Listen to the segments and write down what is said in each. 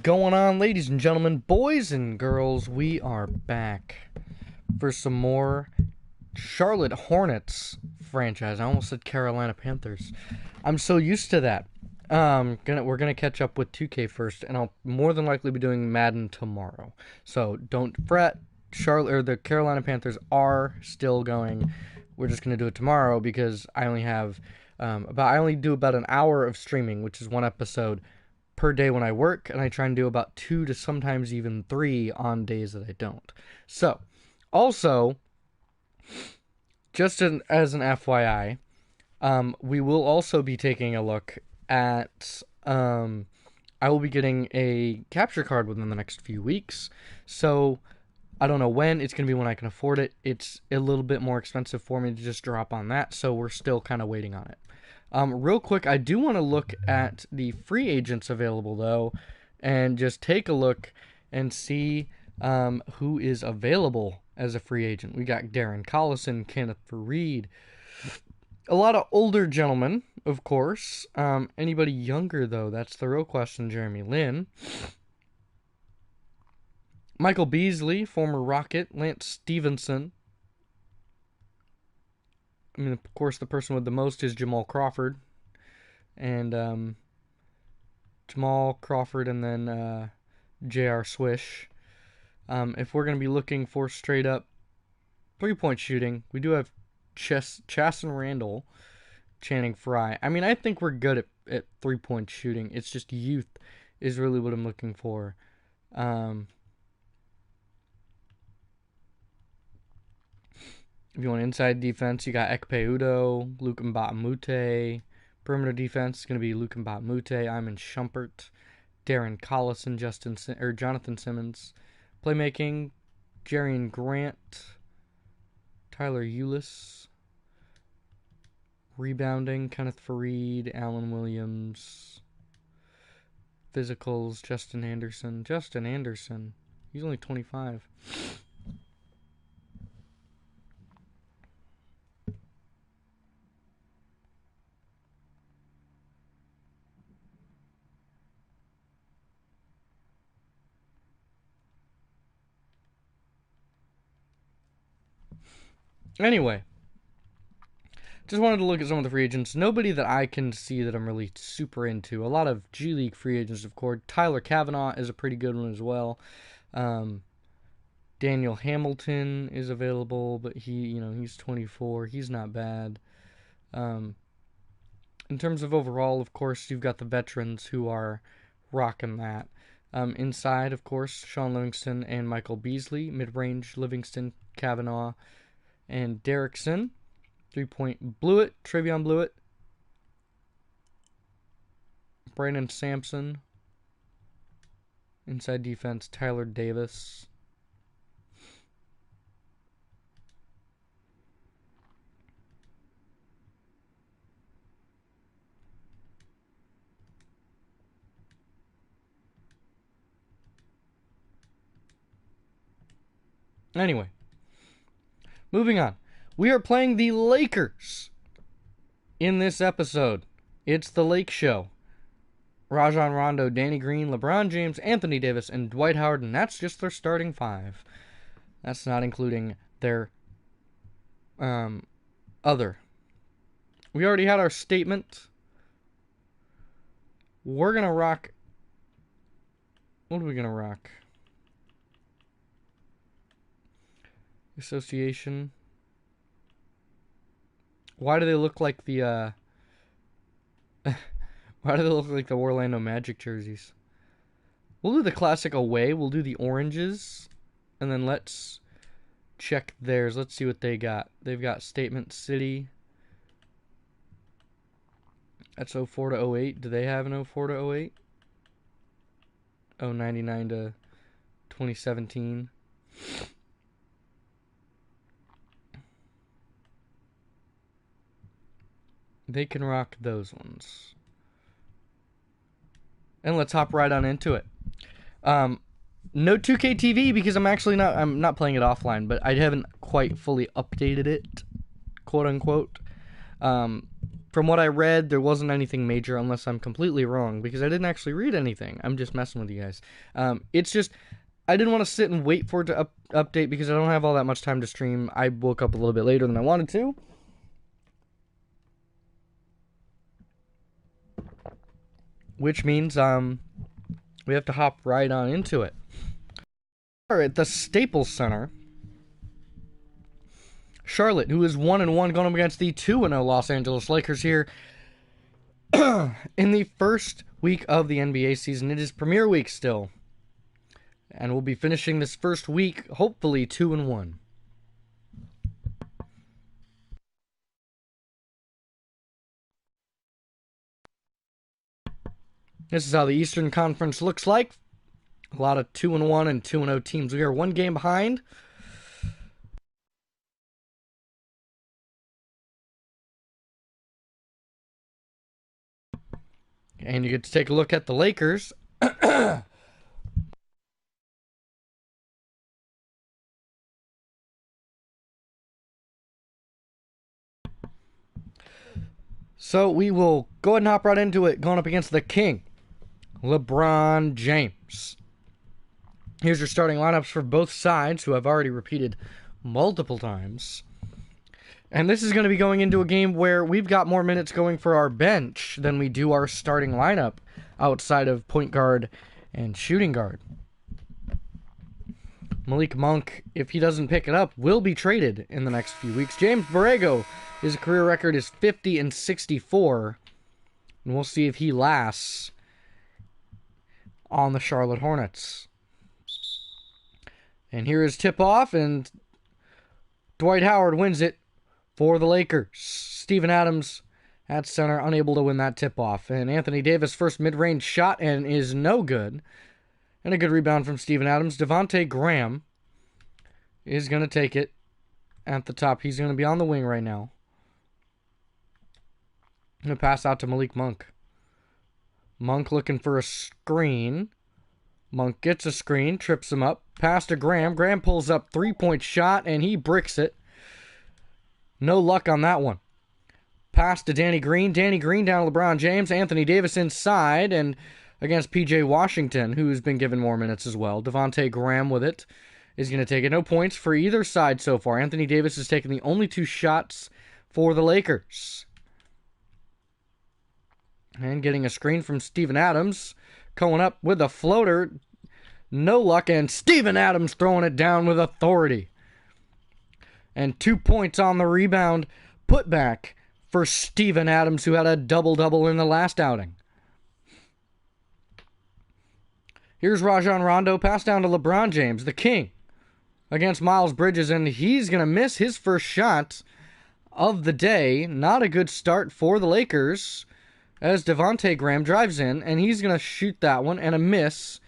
Going on, ladies and gentlemen, boys and girls? We are back for some more Charlotte Hornets franchise. I almost said Carolina Panthers. I'm so used to that. We're gonna catch up with 2K first, and I'll more than likely be doing Madden tomorrow. So don't fret. The Carolina Panthers are still going. We're just gonna do it tomorrow because I only do about an hour of streaming, which is one episode per day when I work, and I try and do about 2 to sometimes even 3 on days that I don't. So, also, as an FYI, we will also be taking a look at. I will be getting a capture card within the next few weeks. So, I don't know when. It's going to be when I can afford it. It's a little bit more expensive for me to just drop on that, so we're still kind of waiting on it. Real quick, I do want to look at the free agents available, though, and just take a look and see who is available as a free agent. We got Darren Collison, Kenneth Faried, a lot of older gentlemen, of course. Anybody younger, though? That's the real question. Jeremy Lin. Michael Beasley, former Rocket. Lance Stevenson. I mean, of course, the person with the most is Jamal Crawford. And Jamal Crawford and then J.R. Swish. If we're going to be looking for straight up 3-point shooting, we do have Chasen Randall, Channing Frye. I mean, I think we're good at 3-point shooting. It's just youth is really what I'm looking for. If you want inside defense, you got Ekpe Udo, Luke Mbamute. Perimeter defense is going to be Luke Mbamute, Iman Shumpert, Darren Collison, Jonathan Simmons. Playmaking, Jerian Grant, Tyler Eulis. Rebounding, Kenneth Faried, Alan Williams. Physicals, Justin Anderson. He's only 25. Anyway, just wanted to look at some of the free agents. Nobody that I can see that I'm really super into. A lot of G League free agents, of course. Tyler Kavanaugh is a pretty good one as well. Daniel Hamilton is available, but he's 24. He's not bad. In terms of overall, of course, you've got the veterans who are rocking that. Inside, of course, Sean Livingston and Michael Beasley. Mid-range, Livingston, Kavanaugh, and Derrickson. 3-point Blewett, Travion Blewett. Brandon Sampson. Inside defense, Tyler Davis. Anyway, moving on. We are playing the Lakers in this episode. It's the Lakeshow. Rajon Rondo, Danny Green, LeBron James, Anthony Davis, and Dwight Howard, and that's just their starting 5. That's not including their other. We already had our statement. We're going to rock. What are we going to rock? Association. Why do they look like the why do they look like the Orlando Magic jerseys? We'll do the classic away. We'll do the oranges. And then let's check theirs. Let's see what they got. They've got Statement City. That's 04 to 08. Do they have an 04 to 08? Oh, 99 to 2017. They can rock those ones. And let's hop right on into it. No 2K TV because I'm not playing it offline, but I haven't quite fully updated it, quote unquote. From what I read, there wasn't anything major, unless I'm completely wrong, because I didn't actually read anything. I'm just messing with you guys. It's just, I didn't want to sit and wait for it to update because I don't have all that much time to stream. I woke up a little bit later than I wanted to. Which means, we have to hop right on into it. At the Staples Center, Charlotte, who is 1-1, going up against the 2-0 Los Angeles Lakers here in the first week of the NBA season. It is premiere week still, and we'll be finishing this first week, hopefully 2-1. This is how the Eastern Conference looks like. A lot of 2-1 and 2-0 teams. We are one game behind. And you get to take a look at the Lakers. So we will go ahead and hop right into it, going up against the King, LeBron James. Here's your starting lineups for both sides, who I've already repeated multiple times. And this is going to be going into a game where we've got more minutes going for our bench than we do our starting lineup outside of point guard and shooting guard. Malik Monk, if he doesn't pick it up, will be traded in the next few weeks. James Borrego, his career record is 50-64, and we'll see if he lasts on the Charlotte Hornets. And here is tip-off, and Dwight Howard wins it for the Lakers. Steven Adams at center, unable to win that tip-off. And Anthony Davis, first mid-range shot, and is no good. And a good rebound from Steven Adams. Devontae Graham is going to take it at the top. He's going to be on the wing right now. Going to pass out to Malik Monk. Monk looking for a screen. Monk gets a screen, trips him up. Pass to Graham. Graham pulls up, three-point shot, and he bricks it. No luck on that one. Pass to Danny Green. Danny Green down to LeBron James. Anthony Davis inside, and against P.J. Washington, who's been given more minutes as well. Devontae Graham with it is going to take it. No points for either side so far. Anthony Davis has taken the only 2 shots for the Lakers. And getting a screen from Steven Adams. Going up with a floater. No luck, and Steven Adams throwing it down with authority. And 2 points on the rebound. Put back for Steven Adams, who had a double-double in the last outing. Here's Rajon Rondo, pass down to LeBron James, the King, against Miles Bridges, and he's going to miss his first shot of the day. Not a good start for the Lakers, as Devontae Graham drives in, and he's going to shoot that one, and a miss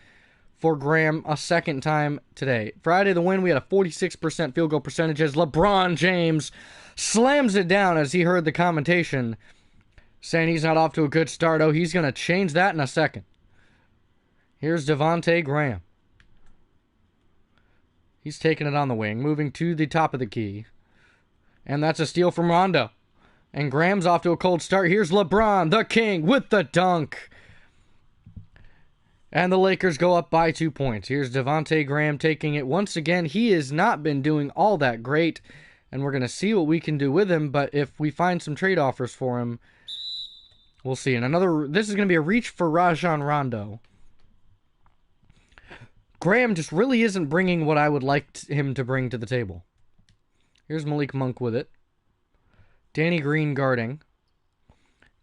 for Graham a second time today. Friday, the win, we had a 46% field goal percentage as LeBron James slams it down as he heard the commentation saying he's not off to a good start. Oh, he's going to change that in a second. Here's Devontae Graham. He's taking it on the wing, moving to the top of the key. And that's a steal from Rondo. And Graham's off to a cold start. Here's LeBron, the King, with the dunk. And the Lakers go up by 2 points. Here's Devontae Graham taking it once again. He has not been doing all that great, and we're going to see what we can do with him, but if we find some trade offers for him, we'll see. And this is going to be a reach for Rajon Rondo. Graham just really isn't bringing what I would like him to bring to the table. Here's Malik Monk with it. Danny Green guarding.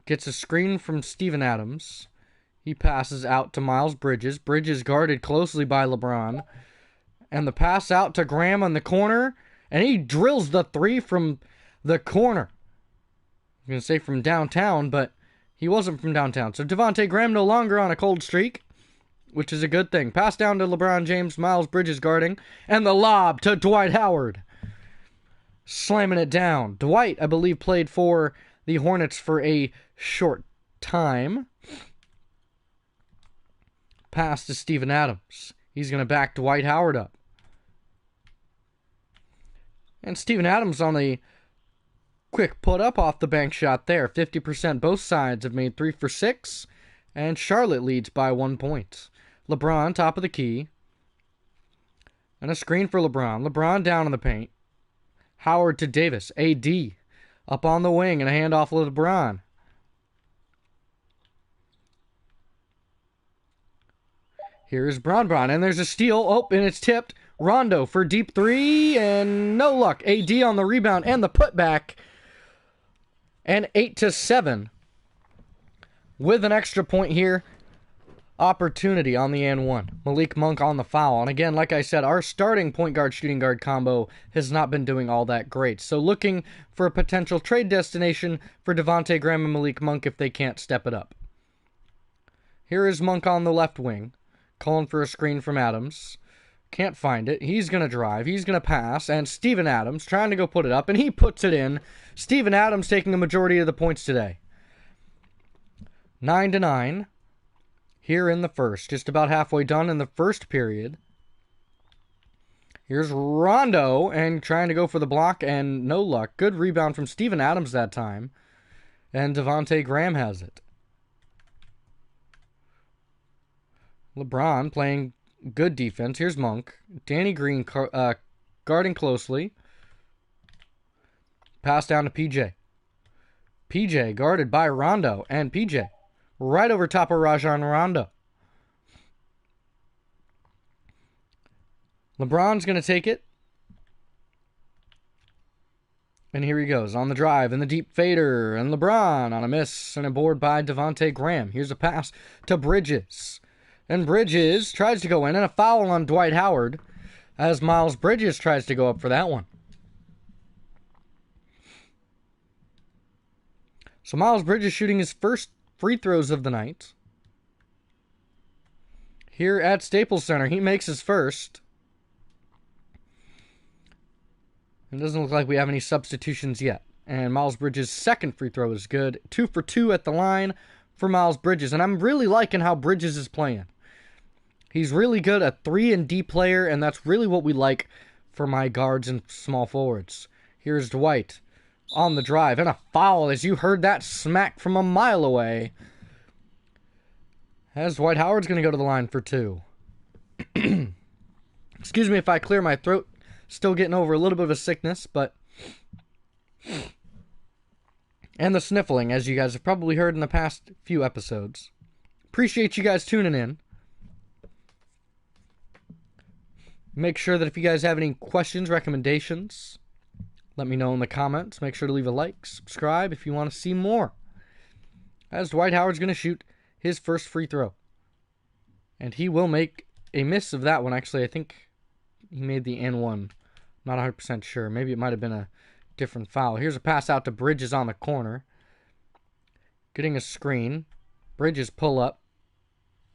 Gets a screen from Steven Adams. He passes out to Miles Bridges. Bridges guarded closely by LeBron. And the pass out to Graham on the corner. And he drills the 3 from the corner. I'm going to say from downtown, but he wasn't from downtown. So Devontae Graham no longer on a cold streak, which is a good thing. Pass down to LeBron James. Miles Bridges guarding. And the lob to Dwight Howard. Slamming it down. Dwight, I believe, played for the Hornets for a short time. Pass to Steven Adams. He's going to back Dwight Howard up. And Steven Adams on the Quick put up off the bank shot there. 50% both sides have made 3 for 6. And Charlotte leads by 1 point. LeBron, top of the key. And a screen for LeBron. LeBron down in the paint. Howard to Davis. AD up on the wing and a handoff to LeBron. Here's Bron, and there's a steal. Oh, and it's tipped. Rondo for deep three, and no luck. AD on the rebound and the putback. And 8-7. With an extra point here. Opportunity on the and one. Malik Monk on the foul. And again, like I said, our starting point guard shooting guard combo has not been doing all that great. So looking for a potential trade destination for Devontae Graham and Malik Monk if they can't step it up. Here is Monk on the left wing. Calling for a screen from Adams. Can't find it. He's going to drive. He's going to pass. And Steven Adams trying to go put it up. And he puts it in. Steven Adams taking a majority of the points today. 9-9. Here in the first. Just about halfway done in the first period. Here's Rondo. And trying to go for the block. And no luck. Good rebound from Steven Adams that time. And Devontae Graham has it. LeBron playing good defense. Here's Monk. Danny Green guarding closely. Pass down to PJ. PJ guarded by Rondo. And PJ right over top of Rajon Rondo. LeBron's going to take it. And here he goes on the drive and the deep fader. And LeBron on a miss and a board by Devontae Graham. Here's a pass to Bridges. And Bridges tries to go in, and a foul on Dwight Howard as Miles Bridges tries to go up for that one. So Miles Bridges shooting his first free throws of the night. Here at Staples Center, he makes his first. It doesn't look like we have any substitutions yet. And Miles Bridges' second free throw is good. 2 for 2 at the line for Miles Bridges. And I'm really liking how Bridges is playing. He's really good at 3 and D player, and that's really what we like for my guards and small forwards. Here's Dwight on the drive, and a foul as you heard that smack from a mile away. As Dwight Howard's going to go to the line for 2. Excuse me if I clear my throat. Still getting over a little bit of a sickness, but... And the sniffling, as you guys have probably heard in the past few episodes. Appreciate you guys tuning in. Make sure that if you guys have any questions, recommendations, let me know in the comments. Make sure to leave a like, subscribe if you want to see more. As Dwight Howard's going to shoot his first free throw. And he will make a miss of that one. Actually, I think he made the and one. Not 100% sure. Maybe it might have been a different foul. Here's a pass out to Bridges on the corner. Getting a screen. Bridges pull up.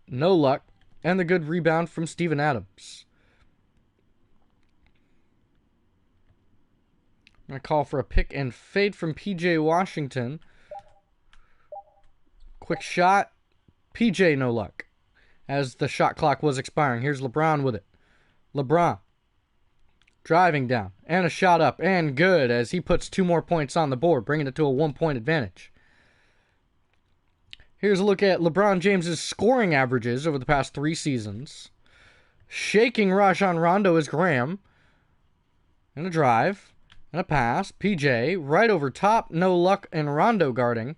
No luck. And the good rebound from Steven Adams. I'm going to call for a pick and fade from PJ Washington. Quick shot. PJ no luck. As the shot clock was expiring. Here's LeBron with it. LeBron. Driving down. And a shot up. And good as he puts 2 more points on the board. Bringing it to a 1-point advantage. Here's a look at LeBron James's scoring averages over the past 3 seasons. Shaking Rajon Rondo is Graham. And a drive. And a pass. PJ right over top. No luck. And Rondo guarding.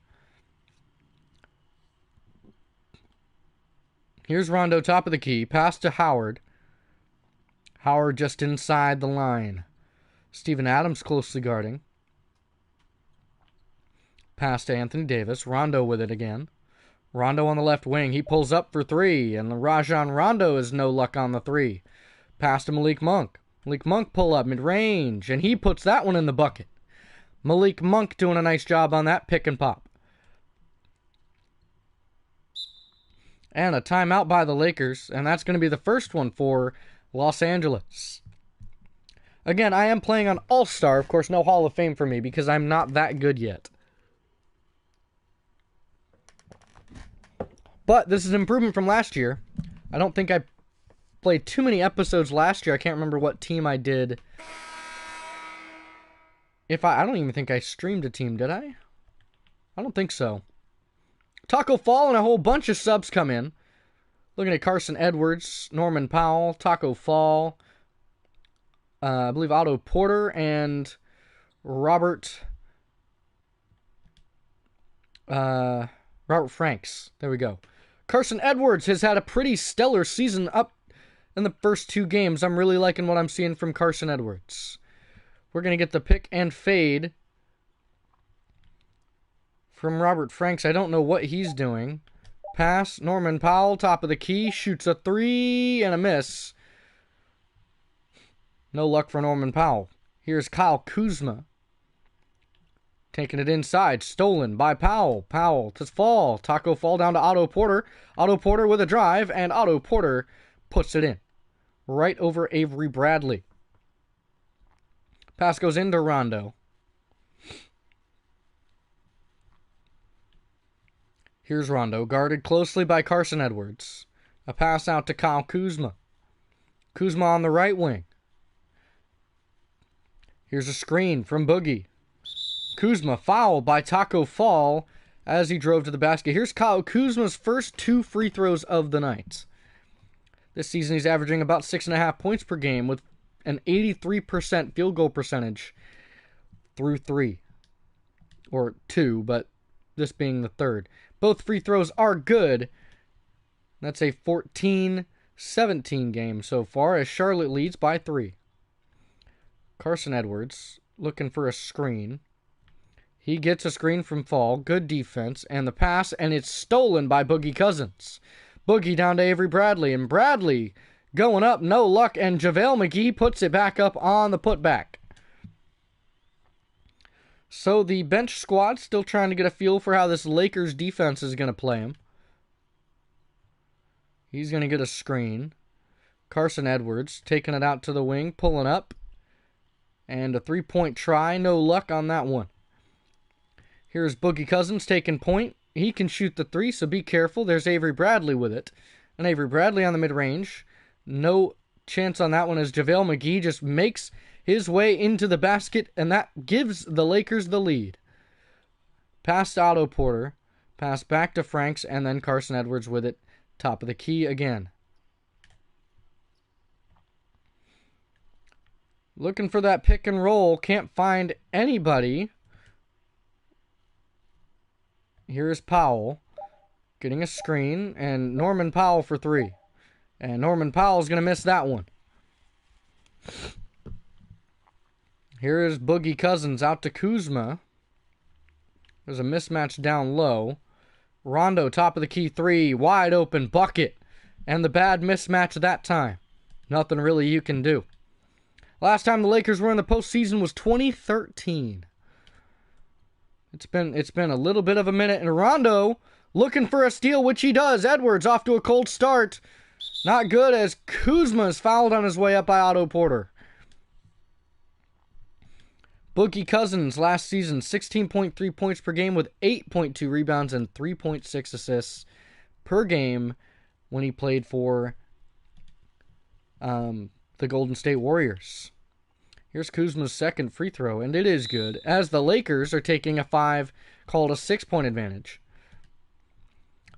Here's Rondo top of the key. Pass to Howard. Howard just inside the line. Steven Adams closely guarding. Pass to Anthony Davis. Rondo with it again. Rondo on the left wing. He pulls up for 3. And Rajon Rondo is no luck on the 3. Pass to Malik Monk. Malik Monk pull up mid-range. And he puts that one in the bucket. Malik Monk doing a nice job on that pick and pop. And a timeout by the Lakers. And that's going to be the first one for Los Angeles. Again, I am playing on All-Star. Of course, no Hall of Fame for me because I'm not that good yet. But this is an improvement from last year. I don't think I played too many episodes last year. I can't remember what team I did I don't even think I streamed a team, did I? I don't think so. Taco Fall and a whole bunch of subs come in. Looking at Carson Edwards, Norman Powell, Taco Fall, I believe Otto Porter, and Robert Franks. There we go. Carson Edwards has had a pretty stellar season up in the first 2 games. I'm really liking what I'm seeing from Carson Edwards. We're going to get the pick and fade from Robert Franks. I don't know what he's doing. Pass, Norman Powell, top of the key, shoots a 3 and a miss. No luck for Norman Powell. Here's Kyle Kuzma. Taking it inside, stolen by Powell. Powell to Fall. Taco Fall down to Otto Porter. Otto Porter with a drive, and Otto Porter puts it in. Right over Avery Bradley. Pass goes into Rondo. Here's Rondo, guarded closely by Carson Edwards. A pass out to Kyle Kuzma. Kuzma on the right wing. Here's a screen from Boogie. Kuzma fouled by Taco Fall as he drove to the basket. Here's Kyle Kuzma's first 2 free throws of the night. This season he's averaging about 6.5 points per game with an 83% field goal percentage through 3. Or 2, but this being the third. Both free throws are good. That's a 14-17 game so far as Charlotte leads by 3. Carson Edwards looking for a screen. He gets a screen from Fall. Good defense. And the pass, and it's stolen by Boogie Cousins. Boogie down to Avery Bradley. And Bradley going up, no luck. And JaVale McGee puts it back up on the putback. So the bench squad still trying to get a feel for how this Lakers defense is going to play him. He's going to get a screen. Carson Edwards taking it out to the wing, pulling up. And a 3-point try. No luck on that one. Here's Boogie Cousins taking point. He can shoot the 3, so be careful. There's Avery Bradley with it. And Avery Bradley on the mid-range. No chance on that one as JaVale McGee just makes his way into the basket, and that gives the Lakers the lead. Pass to Otto Porter. Pass back to Franks, and then Carson Edwards with it. Top of the key again. Looking for that pick and roll. Can't find anybody. Here's Powell. Getting a screen, and Norman Powell for 3. And Norman Powell's going to miss that one. Here is Boogie Cousins out to Kuzma. There's a mismatch down low. Rondo, top of the key 3. Wide open bucket. And the bad mismatch that time. Nothing really you can do. Last time the Lakers were in the postseason was 2013. It's been a little bit of a minute. And Rondo looking for a steal, which he does. Edwards off to a cold start. Not good as Kuzma is fouled on his way up by Otto Porter. Boogie Cousins last season, 16.3 points per game with 8.2 rebounds and 3.6 assists per game when he played for the Golden State Warriors. Here's Kuzma's second free throw, and it is good, as the Lakers are taking a 5, called a 6-point advantage.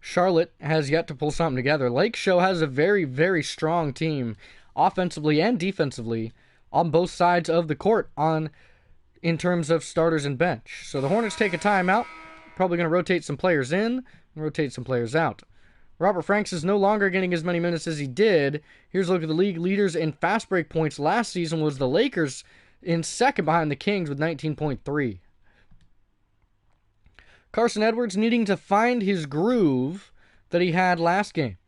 Charlotte has yet to pull something together. Lakeshow has a very, very strong team, offensively and defensively, on both sides of the court in terms of starters and bench. So the Hornets take a timeout, probably going to rotate some players in and rotate some players out. Robert Franks is no longer getting as many minutes as he did. Here's a look at the league leaders in fast break points. Last season was the Lakers in second behind the Kings with 19.3. Carson Edwards needing to find his groove that he had last game.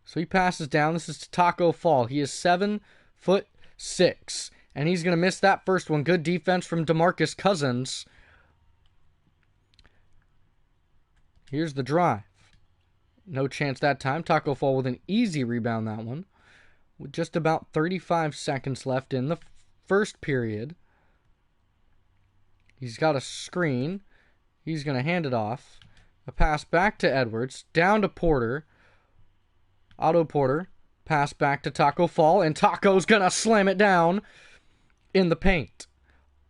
So he passes down. This is to Taco Fall. He is 7'6", and he's going to miss that first one. Good defense from DeMarcus Cousins. Here's the drive. No chance that time. Taco Fall with an easy rebound that one. With just about 35 seconds left in the first period. He's got a screen. He's going to hand it off. A pass back to Edwards. Down to Porter. Otto Porter. Pass back to Taco Fall. And Taco's going to slam it down in the paint.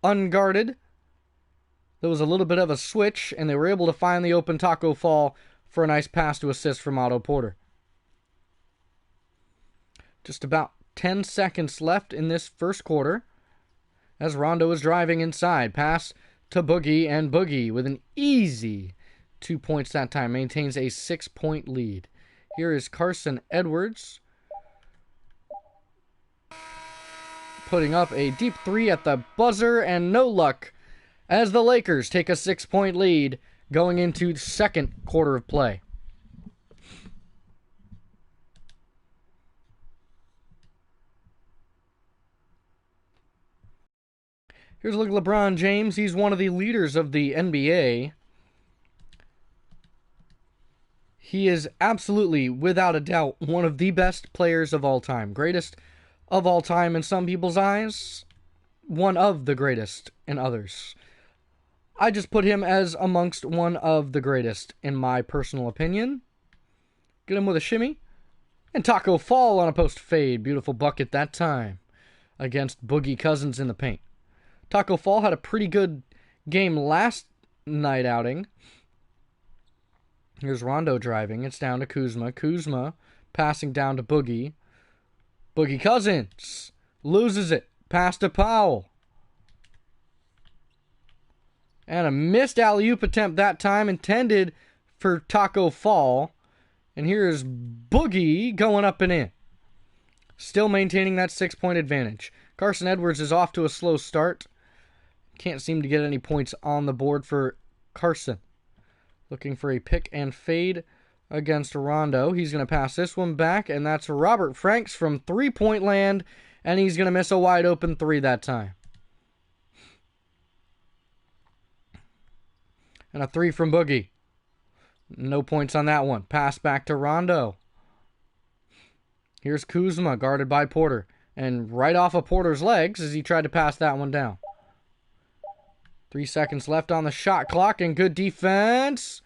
unguarded. There was a little bit of a switch, and they were able to find the open Taco Fall for a nice pass to assist from Otto Porter. Just about 10 seconds left in this first quarter as Rondo is driving inside. Pass to Boogie, and Boogie with an easy 2 points that time maintains a 6-point lead. Here is Carson Edwards putting up a deep three at the buzzer, and no luck as the Lakers take a 6-point lead going into the second quarter of play. Here's a look at LeBron James. He's one of the leaders of the NBA. He is absolutely, without a doubt, one of the best players of all time. Greatest of all time in some people's eyes. One of the greatest in others. I just put him as amongst one of the greatest, in my personal opinion. Get him with a shimmy. And Taco Fall on a post fade. Beautiful bucket that time against Boogie Cousins in the paint. Taco Fall had a pretty good game last night outing. Here's Rondo driving. It's down to Kuzma. Kuzma passing down to Boogie. Boogie Cousins loses it. Pass to Powell. And a missed alley-oop attempt that time, intended for Taco Fall. And here's Boogie going up and in. Still maintaining that 6-point advantage. Carson Edwards is off to a slow start. Can't seem to get any points on the board for Carson. Looking for a pick and fade against Rondo. He's going to pass this one back, and that's Robert Franks from three-point land, and he's going to miss a wide-open three that time. And a three from Boogie. No points on that one. Pass back to Rondo. Here's Kuzma, guarded by Porter. And right off of Porter's legs as he tried to pass that one down. 3 seconds left on the shot clock, and good defense.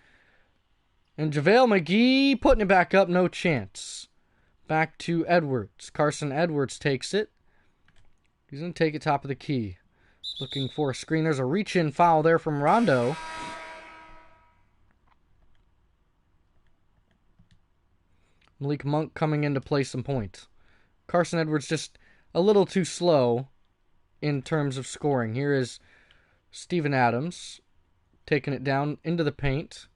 And JaVale McGee putting it back up, no chance. Back to Edwards. Carson Edwards takes it. He's going to take it top of the key. Looking for a screen. There's a reach-in foul there from Rondo. Malik Monk coming in to play some points. Carson Edwards just a little too slow in terms of scoring. Here is Steven Adams taking it down into the paint.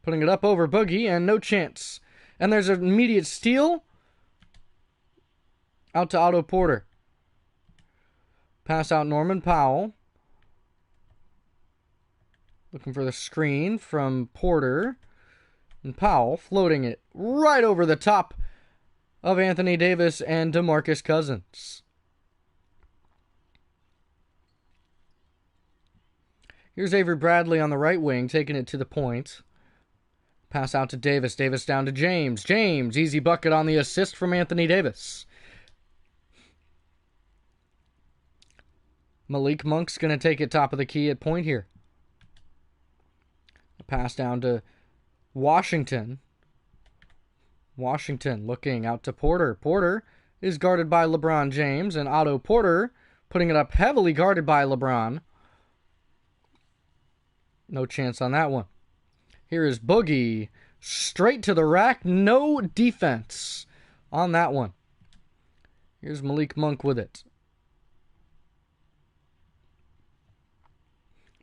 Putting it up over Boogie, and no chance. And there's an immediate steal. Out to Otto Porter. Pass out Norman Powell. Looking for the screen from Porter. And Powell floating it right over the top of Anthony Davis and DeMarcus Cousins. Here's Avery Bradley on the right wing, taking it to the point. Pass out to Davis. Davis down to James. James, easy bucket on the assist from Anthony Davis. Malik Monk's going to take it top of the key at point here. A pass down to Washington. Washington looking out to Porter. Porter is guarded by LeBron James, and Otto Porter putting it up heavily guarded by LeBron. No chance on that one. Here is Boogie. Straight to the rack. No defense on that one. Here's Malik Monk with it.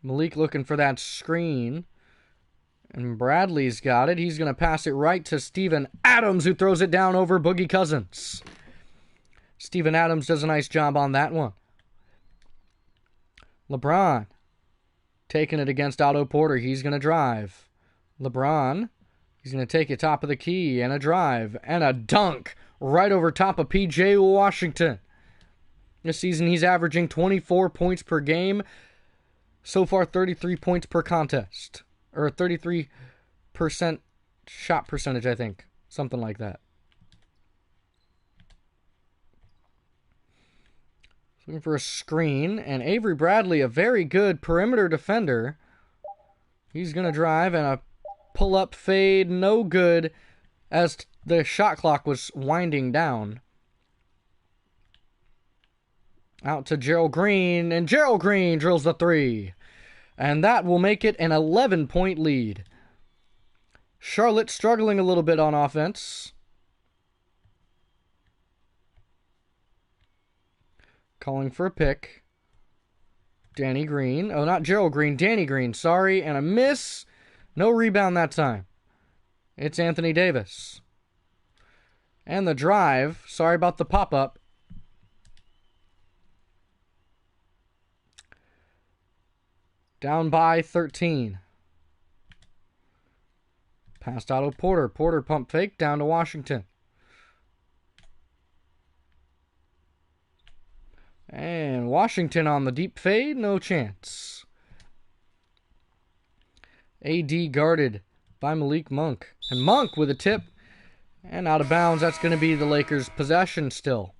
Malik looking for that screen. And Bradley's got it. He's going to pass it right to Steven Adams, who throws it down over Boogie Cousins. Steven Adams does a nice job on that one. LeBron taking it against Otto Porter. He's going to drive. LeBron, he's going to take it top of the key, and a drive, and a dunk right over top of P.J. Washington. This season, he's averaging 24 points per game. So far, 33 points per contest. Or 33% shot percentage, I think. Something like that. Looking for a screen. And Avery Bradley, a very good perimeter defender. He's going to drive, and a pull-up fade, no good, as the shot clock was winding down. Out to Gerald Green, and Gerald Green drills the 3. And that will make it an 11-point lead. Charlotte struggling a little bit on offense. Calling for a pick. Danny Green. Oh, not Gerald Green. Danny Green. Sorry. And a miss. No rebound that time. It's Anthony Davis. And the drive. Sorry about the pop-up. Down by 13. Passed out of Porter. Porter pump fake down to Washington. And Washington on the deep fade. No chance. AD guarded by Malik Monk. And Monk with a tip. And out of bounds. That's going to be the Lakers' possession still.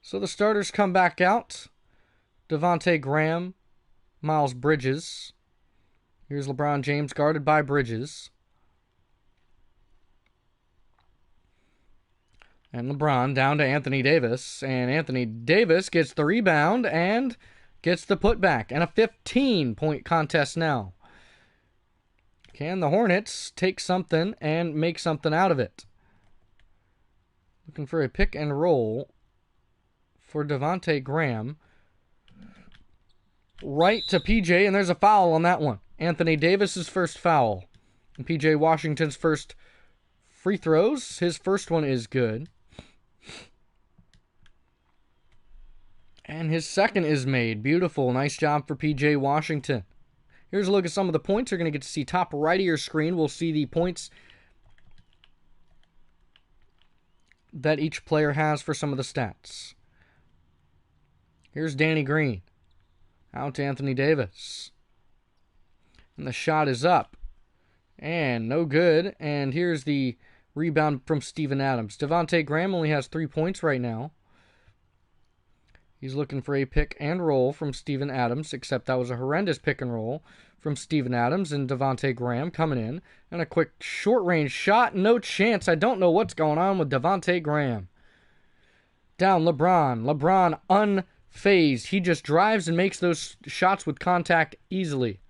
So the starters come back out. Devontae Graham. Miles Bridges. Here's LeBron James guarded by Bridges. And LeBron down to Anthony Davis. And Anthony Davis gets the rebound and gets the putback. And a 15-point contest now. Can the Hornets take something and make something out of it? Looking for a pick and roll for Devontae Graham. Right to PJ, and there's a foul on that one. Anthony Davis's first foul. And PJ Washington's first free throws. His first one is good. And his second is made. Beautiful. Nice job for PJ Washington. Here's a look at some of the points. You're going to get to see top right of your screen. We'll see the points that each player has for some of the stats. Here's Danny Green. Out to Anthony Davis. And the shot is up. And no good. And here's the rebound from Steven Adams. Devontae Graham only has 3 points right now. He's looking for a pick and roll from Steven Adams, except that was a horrendous pick and roll from Steven Adams and Devontae Graham coming in. And a quick short-range shot. No chance. I don't know what's going on with Devontae Graham. Down LeBron. LeBron unfazed. He just drives and makes those shots with contact easily.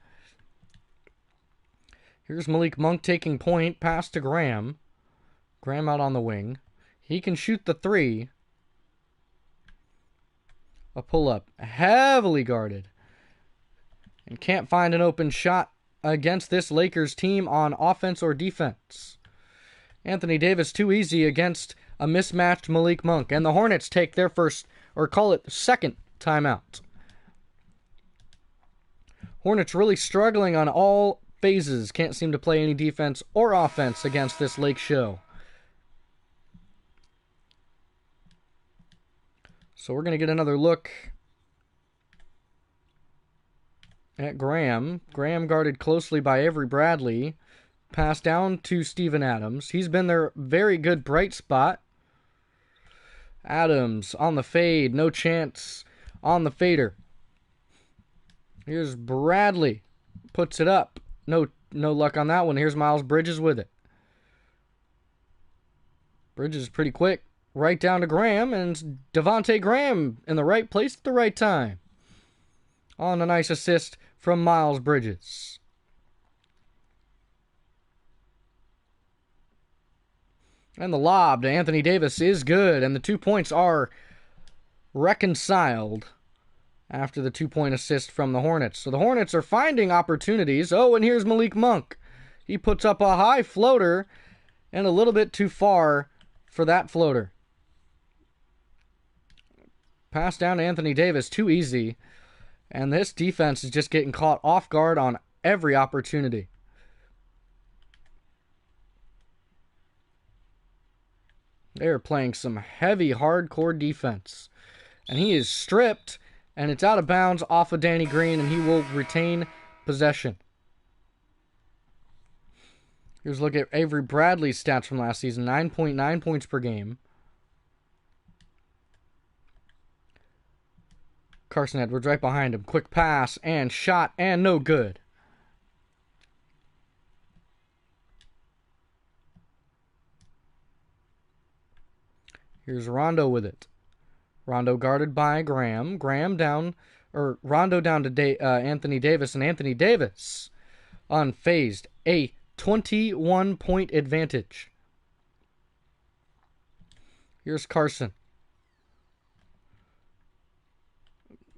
Here's Malik Monk taking point. Pass to Graham. Graham out on the wing. He can shoot the 3. A pull-up. Heavily guarded. And can't find an open shot against this Lakers team on offense or defense. Anthony Davis too easy against a mismatched Malik Monk. And the Hornets take their first, or call it second, timeout. Hornets really struggling on all phases. Can't seem to play any defense or offense against this Lakeshow. So we're going to get another look at Graham. Graham guarded closely by Avery Bradley. Pass down to Steven Adams. He's been their very good bright spot. Adams on the fade. No chance on the fader. Here's Bradley. Puts it up. No luck on that one. Here's Miles Bridges with it. Bridges is pretty quick. Right down to Graham, and it's Devontae Graham in the right place at the right time. On a nice assist from Miles Bridges. And the lob to Anthony Davis is good, and the 2 points are reconciled after the 2-point assist from the Hornets. So the Hornets are finding opportunities. Oh, and here's Malik Monk. He puts up a high floater, and a little bit too far for that floater. Pass down to Anthony Davis, too easy. And this defense is just getting caught off guard on every opportunity. They are playing some heavy, hardcore defense. And he is stripped, and it's out of bounds off of Danny Green, and he will retain possession. Here's a look at Avery Bradley's stats from last season. 9.9 points per game. Carson Edwards right behind him. Quick pass and shot and no good. Here's Rondo with it. Rondo guarded by Graham. Graham down, or Rondo down to Anthony Davis, and Anthony Davis unfazed. A 21-point advantage. Here's Carson.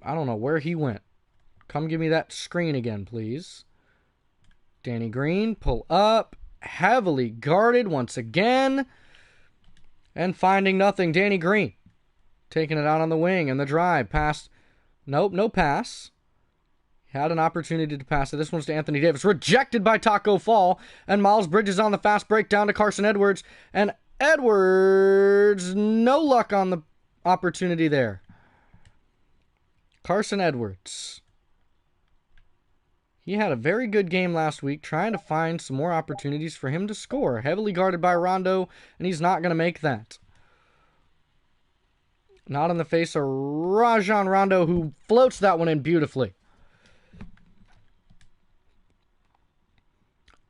I don't know where he went. Come give me that screen again, please. Danny Green, pull up. Heavily guarded once again. And finding nothing. Danny Green taking it out on the wing and the drive. Pass. Nope, no pass. Had an opportunity to pass it. This one's to Anthony Davis. Rejected by Taco Fall. And Miles Bridges on the fast break down to Carson Edwards. And Edwards, no luck on the opportunity there. Carson Edwards. He had a very good game last week, trying to find some more opportunities for him to score. Heavily guarded by Rondo, and he's not going to make that. Not in the face of Rajon Rondo, who floats that one in beautifully.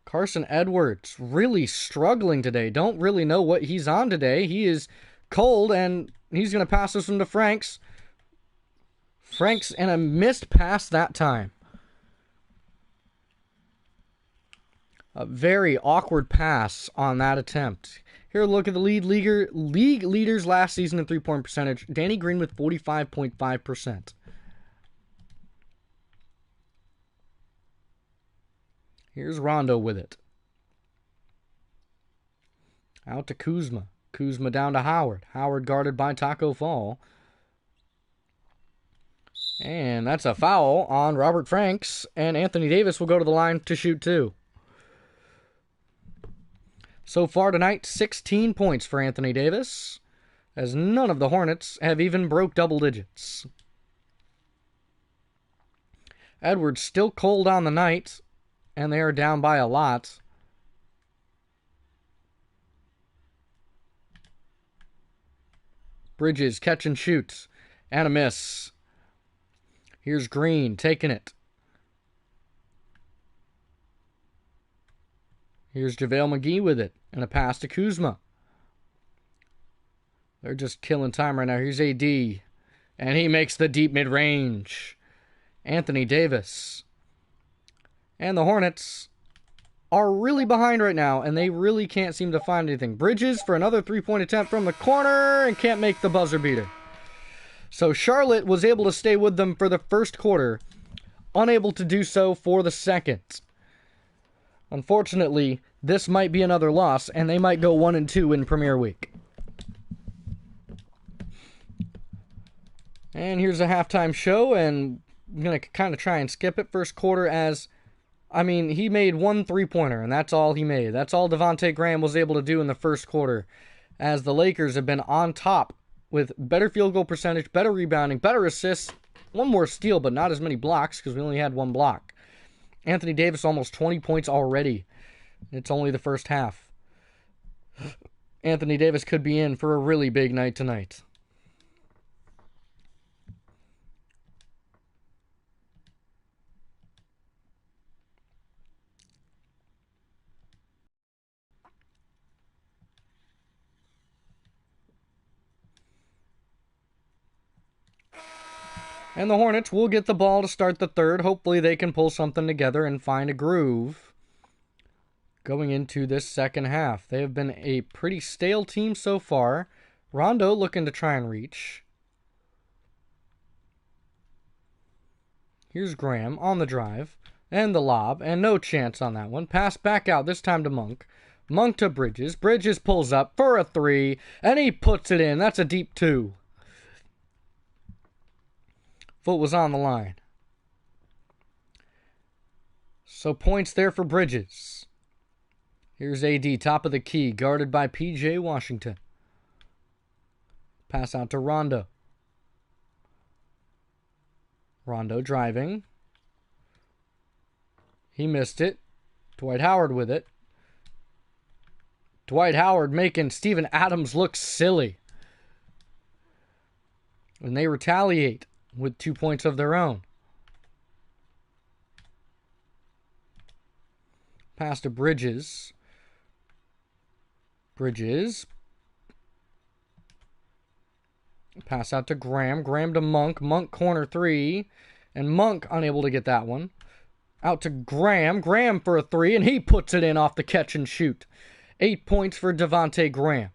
Carson Edwards really struggling today. Don't really know what he's on today. He is cold, and he's going to pass this one to Franks. Franks, and a missed pass that time. A very awkward pass on that attempt. Here, look at the league leaders last season in three-point percentage. Danny Green with 45.5%. Here's Rondo with it. Out to Kuzma. Kuzma down to Howard. Howard guarded by Taco Fall. And that's a foul on Robert Franks. And Anthony Davis will go to the line to shoot two. So far tonight, 16 points for Anthony Davis, as none of the Hornets have even broke double digits. Edwards still cold on the night, and they are down by a lot. Bridges, catch and shoot, and a miss. Here's Green, taking it. Here's JaVale McGee with it, and a pass to Kuzma. They're just killing time right now. Here's AD, and he makes the deep mid-range. Anthony Davis. And the Hornets are really behind right now, and they really can't seem to find anything. Bridges for another three-point attempt from the corner, and can't make the buzzer beater. So Charlotte was able to stay with them for the first quarter, unable to do so for the second. Unfortunately, this might be another loss, and they might go 1-2 in Premier Week. And here's a halftime show, and I'm going to kind of try and skip it first quarter he made one three-pointer, and that's all he made. That's all Devontae Graham was able to do in the first quarter, as the Lakers have been on top with better field goal percentage, better rebounding, better assists, one more steal, but not as many blocks because we only had one block. Anthony Davis almost 20 points already. It's only the first half. Anthony Davis could be in for a really big night tonight. And the Hornets will get the ball to start the third. Hopefully they can pull something together and find a groove going into this second half. They have been a pretty stale team so far. Rondo looking to try and reach. Here's Graham on the drive. And the lob. And no chance on that one. Pass back out, this time to Monk. Monk to Bridges. Bridges pulls up for a three. And he puts it in. That's a deep two. Foot was on the line. So points there for Bridges. Here's AD, top of the key, guarded by P.J. Washington. Pass out to Rondo. Rondo driving. He missed it. Dwight Howard with it. Dwight Howard making Steven Adams look silly. And they retaliate with 2 points of their own. Pass to Bridges. Bridges. Pass out to Graham. Graham to Monk. Monk corner three. And Monk unable to get that one. Out to Graham. Graham for a three, and he puts it in off the catch and shoot. 8 points for Devontae Graham.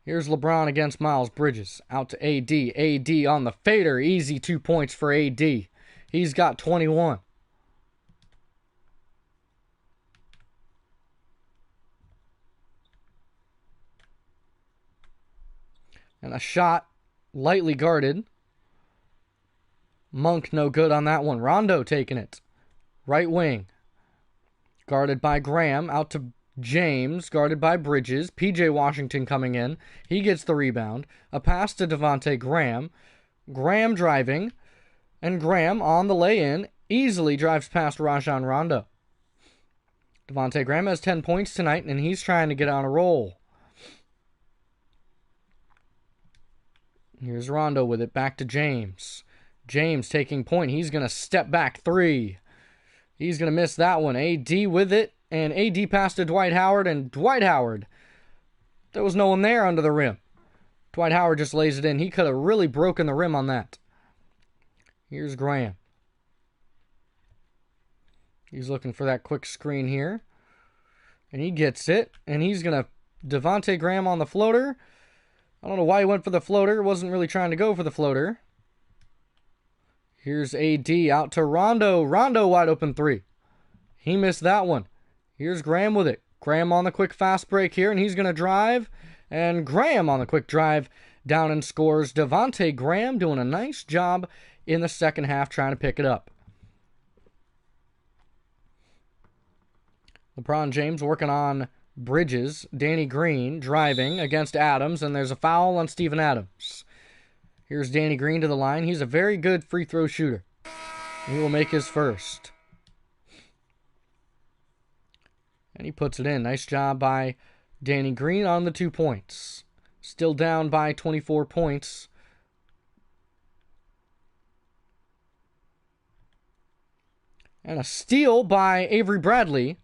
Here's LeBron against Miles Bridges. Out to AD. AD on the fader. Easy 2 points for AD. He's got 21. And a shot lightly guarded. Monk no good on that one. Rondo taking it. Right wing. Guarded by Graham. Out to James. Guarded by Bridges. PJ Washington coming in. He gets the rebound. A pass to Devontae Graham. Graham driving. And Graham on the lay-in easily drives past Rajon Rondo. Devontae Graham has 10 points tonight, and he's trying to get on a roll. Here's Rondo with it. Back to James. James taking point. He's going to step back three. He's going to miss that one. AD with it. And AD passed to Dwight Howard. And Dwight Howard, there was no one there under the rim. Dwight Howard just lays it in. He could have really broken the rim on that. Here's Graham. He's looking for that quick screen here. And he gets it. And he's going to Devontae Graham on the floater. I don't know why he went for the floater. Wasn't really trying to go for the floater. Here's AD out to Rondo. Rondo wide open three. He missed that one. Here's Graham with it. Graham on the quick fast break here, and he's going to drive. And Graham on the quick drive down and scores. Devontae Graham doing a nice job in the second half trying to pick it up. LeBron James working on Bridges. Danny Green driving against Adams, and there's a foul on Steven Adams. Here's Danny Green to the line. He's a very good free throw shooter. He will make his first. And he puts it in. Nice job by Danny Green on the 2 points. Still down by 24 points. And a steal by Avery Bradley.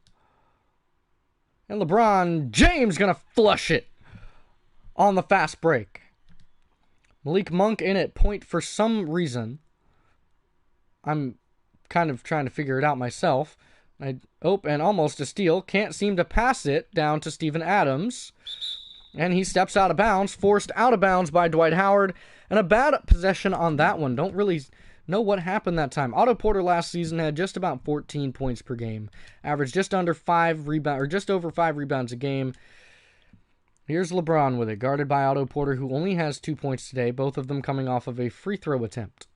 And LeBron James going to flush it on the fast break. Malik Monk in at point for some reason. I'm kind of trying to figure it out myself. And almost a steal. Can't seem to pass it down to Steven Adams. And he steps out of bounds. Forced out of bounds by Dwight Howard. And a bad possession on that one. Don't really know what happened that time. Otto Porter last season had just about 14 points per game. Averaged just under 5 rebounds, or just over 5 rebounds a game. Here's LeBron with it, guarded by Otto Porter, who only has 2 points today, both of them coming off of a free throw attempt.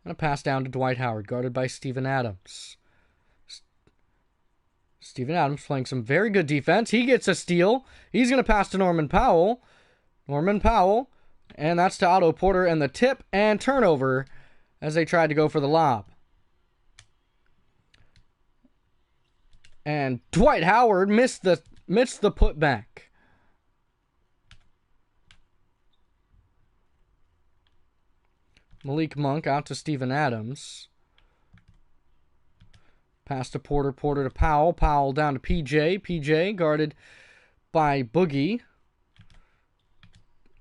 And a pass down to Dwight Howard, guarded by Steven Adams. Steven Adams playing some very good defense. He gets a steal. He's going to pass to Norman Powell. Norman Powell. And that's to Otto Porter, and the tip and turnover as they tried to go for the lob. And Dwight Howard missed the putback. Malik Monk out to Steven Adams. Pass to Porter. Porter to Powell. Powell down to PJ. PJ guarded by Boogie.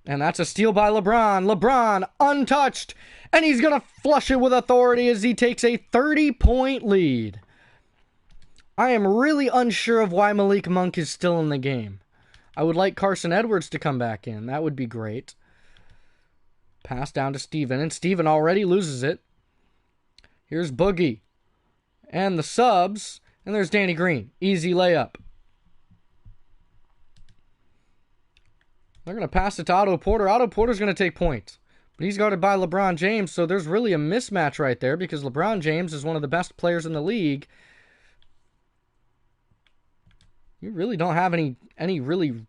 And that's a steal by LeBron. LeBron untouched. And he's going to flush it with authority as he takes a 30-point lead. I am really unsure of why Malik Monk is still in the game. I would like Carson Edwards to come back in. That would be great. Pass down to Steven. And Steven already loses it. Here's Boogie. And the subs. And there's Danny Green. Easy layup. They're going to pass it to Otto Porter. Otto Porter's going to take points. But he's guarded by LeBron James, so there's really a mismatch right there because LeBron James is one of the best players in the league. You really don't have any really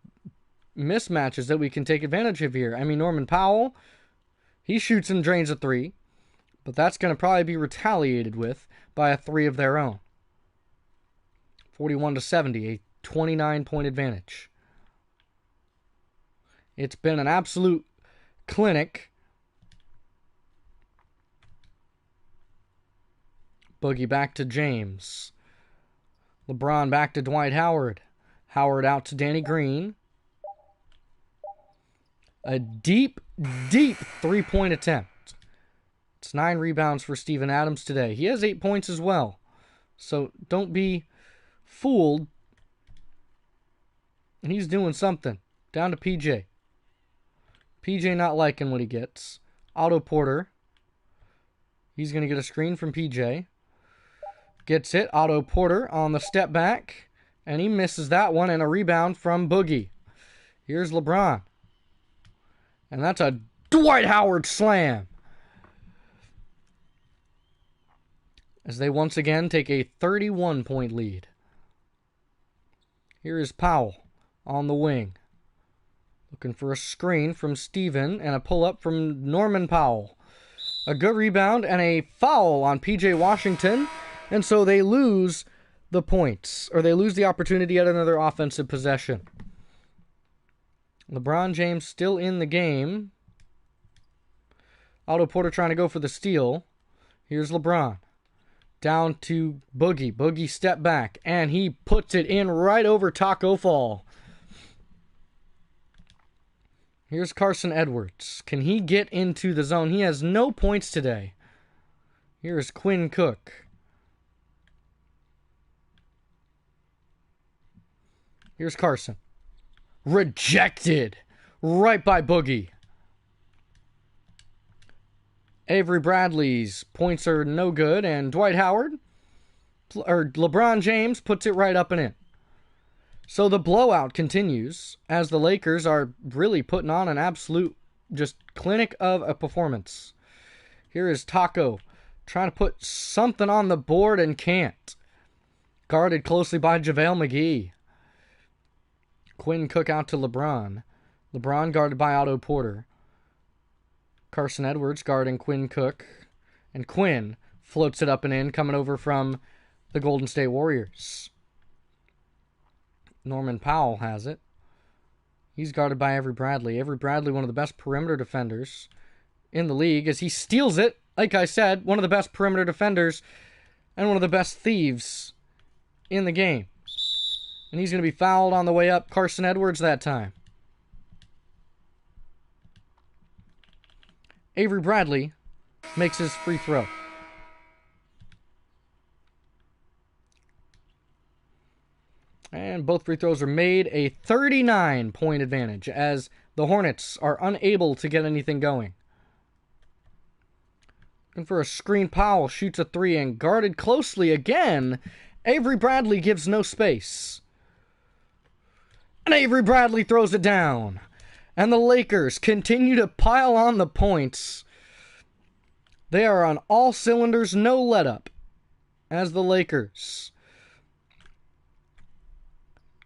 mismatches that we can take advantage of here. I mean, Norman Powell, he shoots and drains a three, but that's going to probably be retaliated with by a three of their own. 41-70, a 29-point advantage. It's been an absolute clinic. Boogie back to James. LeBron back to Dwight Howard. Howard out to Danny Green. A deep, deep three-point attempt. It's 9 rebounds for Steven Adams today. He has 8 points as well. So don't be fooled. And he's doing something. Down to PJ. PJ not liking what he gets. Otto Porter. He's going to get a screen from PJ. Gets it. Otto Porter on the step back. And he misses that one. And a rebound from Boogie. Here's LeBron. And that's a Dwight Howard slam. As they once again take a 31-point lead. Here is Powell on the wing. Looking for a screen from Steven and a pull-up from Norman Powell. A good rebound and a foul on P.J. Washington. And so they lose the points. Or they lose the opportunity at another offensive possession. LeBron James still in the game. Otto Porter trying to go for the steal. Here's LeBron. Down to Boogie. Boogie step back. And he puts it in right over Taco Fall. Here's Carson Edwards. Can he get into the zone? He has no points today. Here's Quinn Cook. Here's Carson. Rejected. Right by Boogie. Avery Bradley's points are no good. And Dwight Howard, or LeBron James, puts it right up and in. So the blowout continues as the Lakers are really putting on an absolute just clinic of a performance. Here is Taco trying to put something on the board and can't. Guarded closely by JaVale McGee. Quinn Cook out to LeBron. LeBron guarded by Otto Porter. Carson Edwards guarding Quinn Cook. And Quinn floats it up and in, coming over from the Golden State Warriors. Norman Powell has it. He's guarded by Avery Bradley. Avery Bradley, one of the best perimeter defenders in the league, as he steals it. Like I said, one of the best perimeter defenders and one of the best thieves in the game. And he's going to be fouled on the way up. Carson Edwards that time. Avery Bradley makes his free throw. And both free throws are made. A 39-point advantage as the Hornets are unable to get anything going. Looking for a screen. Powell shoots a three and guarded closely again. Avery Bradley gives no space. And Avery Bradley throws it down. And the Lakers continue to pile on the points. They are on all cylinders, no let up. As the Lakers.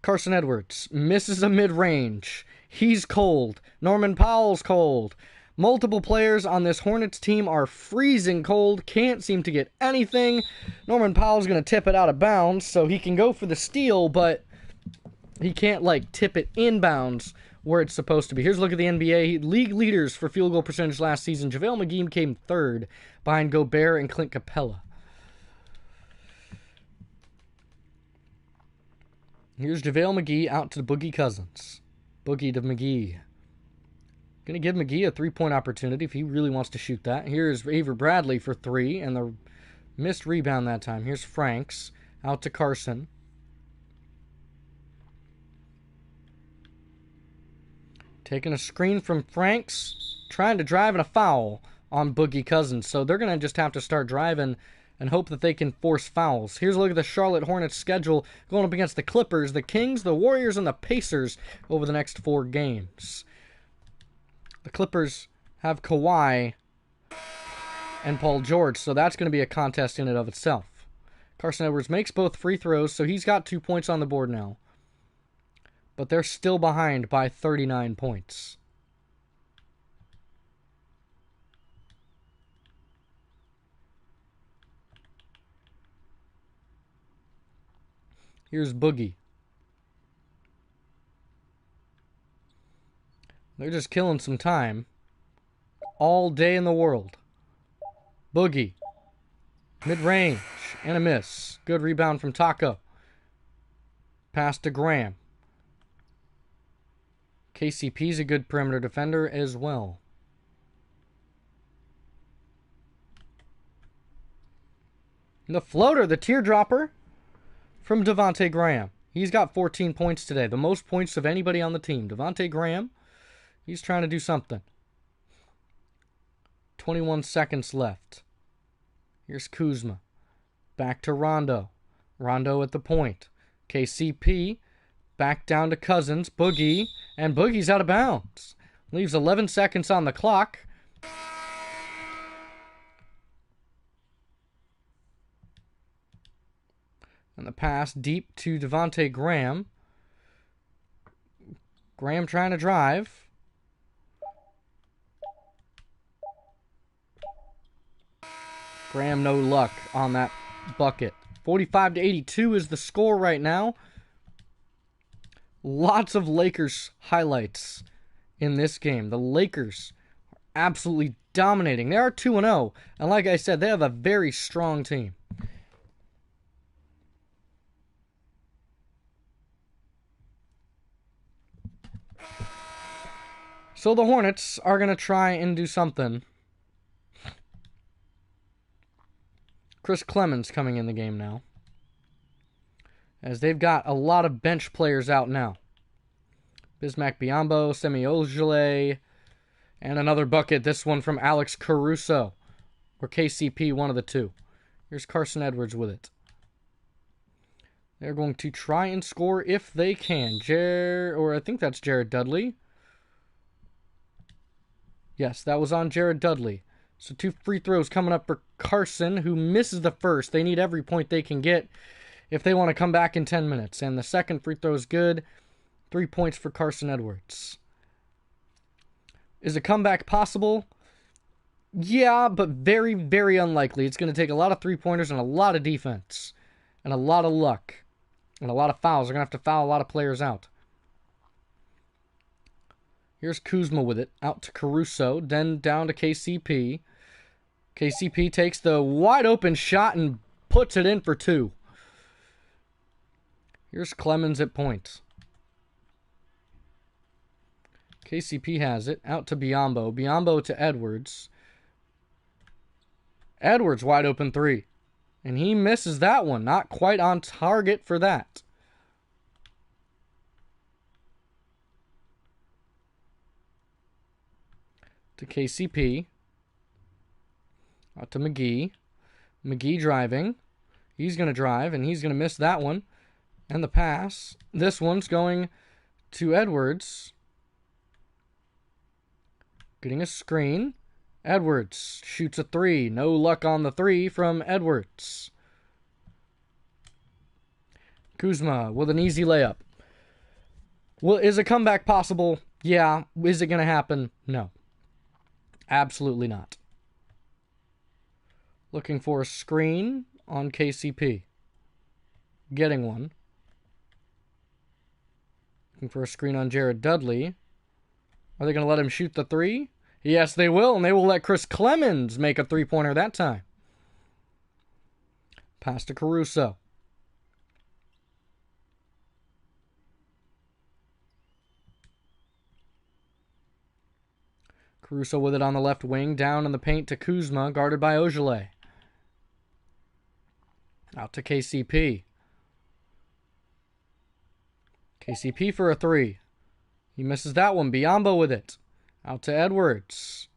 Carson Edwards misses a mid-range. He's cold. Norman Powell's cold. Multiple players on this Hornets team are freezing cold. Can't seem to get anything. Norman Powell's going to tip it out of bounds, so he can go for the steal, but he can't, tip it inbounds where it's supposed to be. Here's a look at the NBA. League leaders for field goal percentage last season. JaVale McGee came third behind Gobert and Clint Capella. Here's JaVale McGee out to the Boogie Cousins. Boogie to McGee. Going to give McGee a three-point opportunity if he really wants to shoot that. Here's Avery Bradley for three, and the missed rebound that time. Here's Franks out to Carson. Taking a screen from Franks, trying to drive and a foul on Boogie Cousins. So they're going to just have to start driving and hope that they can force fouls. Here's a look at the Charlotte Hornets schedule going up against the Clippers, the Kings, the Warriors, and the Pacers over the next 4 games. The Clippers have Kawhi and Paul George, so that's going to be a contest in and of itself. Carson Edwards makes both free throws, so he's got 2 points on the board now. But they're still behind by 39 points. Here's Boogie. They're just killing some time. All day in the world. Boogie. Mid-range. And a miss. Good rebound from Taco. Pass to Graham. KCP's a good perimeter defender as well. The floater, the teardropper from Devontae Graham. He's got 14 points today, the most points of anybody on the team. Devontae Graham, he's trying to do something. 21 seconds left. Here's Kuzma. Back to Rondo. Rondo at the point. KCP back down to Cousins. Boogie. And Boogie's out of bounds. Leaves 11 seconds on the clock. And the pass deep to Devontae Graham. Graham trying to drive. Graham no luck on that bucket. 45-82 is the score right now. Lots of Lakers highlights in this game. The Lakers are absolutely dominating. They are 2-0. And like I said, they have a very strong team. So the Hornets are going to try and do something. Chris Clemens coming in the game now, as they've got a lot of bench players out now. Bismack Biyombo, Semi Ojeleye, and another bucket, this one from Alex Caruso, or KCP, one of the two. Here's Carson Edwards with it. They're going to try and score if they can. I think that's Jared Dudley. Yes, that was on Jared Dudley. So 2 free throws coming up for Carson, who misses the first. They need every point they can get if they want to come back in 10 minutes. And the second free throw is good. 3 points for Carson Edwards. Is a comeback possible? Yeah, but very, very unlikely. It's going to take a lot of three-pointers and a lot of defense. And a lot of luck. And a lot of fouls. They're going to have to foul a lot of players out. Here's Kuzma with it. Out to Caruso. Then down to KCP. KCP takes the wide open shot and puts it in for 2. Here's Clemens at point. KCP has it. Out to Biyombo. Biyombo to Edwards. Edwards wide open 3. And he misses that one. Not quite on target for that. To KCP. Out to McGee. McGee driving. He's going to drive, and he's going to miss that one. And the pass. This one's going to Edwards. Getting a screen. Edwards shoots a 3. No luck on the 3 from Edwards. Kuzma with an easy layup. Well, is a comeback possible? Yeah. Is it going to happen? No. Absolutely not. Looking for a screen on KCP. Getting one. Looking for a screen on Jared Dudley. Are they going to let him shoot the 3? Yes, they will, and they will let Chris Clemens make a three-pointer that time. Pass to Caruso. Caruso with it on the left wing. Down in the paint to Kuzma, guarded by Ojeleye. Out to KCP. KCP for a 3. He misses that one. Biyombo with it. Out to Edwards.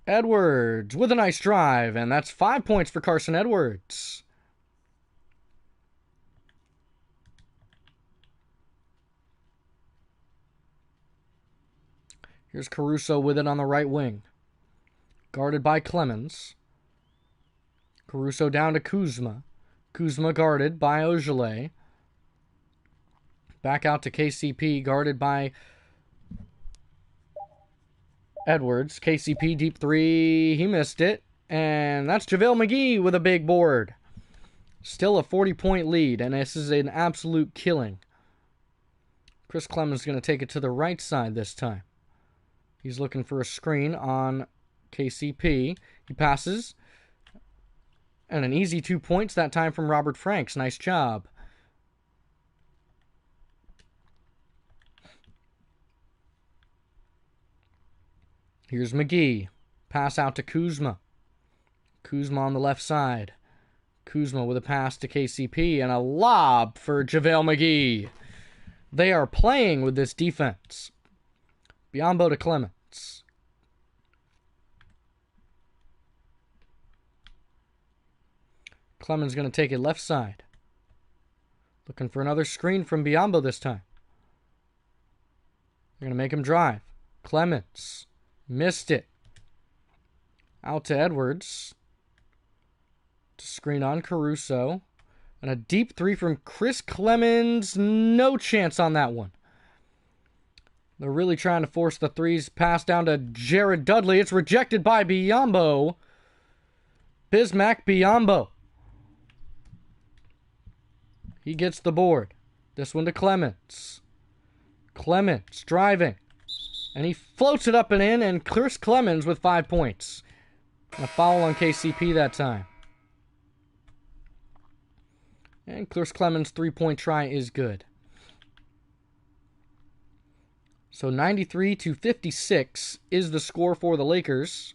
Edwards with a nice drive, and that's 5 points for Carson Edwards. Here's Caruso with it on the right wing. Guarded by Clemens. Caruso down to Kuzma. Kuzma guarded by Ojeleye. Back out to KCP, guarded by Edwards. KCP deep 3. He missed it. And that's JaVale McGee with a big board. Still a 40-point lead, and this is an absolute killing. Chris Clemens is going to take it to the right side this time. He's looking for a screen on KCP. He passes. And an easy 2 points that time from Robert Franks. Nice job. Here's McGee. Pass out to Kuzma. Kuzma on the left side. Kuzma with a pass to KCP and a lob for JaVale McGee. They are playing with this defense. Biyombo to Clemens. Clemens going to take it left side. Looking for another screen from Biyombo this time. They're going to make him drive. Clemens. Missed it. Out to Edwards. To screen on Caruso. And a deep three from Chris Clemens. No chance on that one. They're really trying to force the threes. Pass down to Jared Dudley. It's rejected by Biyombo. Bismack Biyombo. He gets the board. This one to Clemens. Clemens driving. And he floats it up and in. And Chris Clemens with 5 points. And a foul on KCP that time. And Chris Clemens' 3-point try is good. So 93-56 is the score for the Lakers.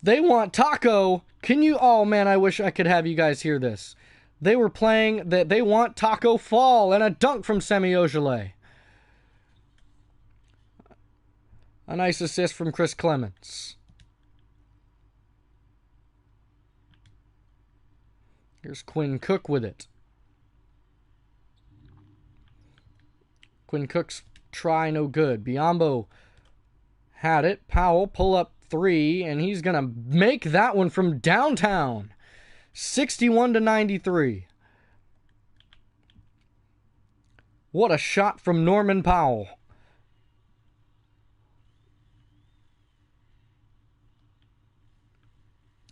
They want Taco. Can you... Oh, man, I wish I could have you guys hear this. They were playing that they want Taco Fall and a dunk from Semi Ojeleye. A nice assist from Chris Clemens. Here's Quinn Cook with it. Quinn Cook's try no good. Biyombo had it. Powell pull up 3, and he's going to make that one from downtown. 61-93. What a shot from Norman Powell.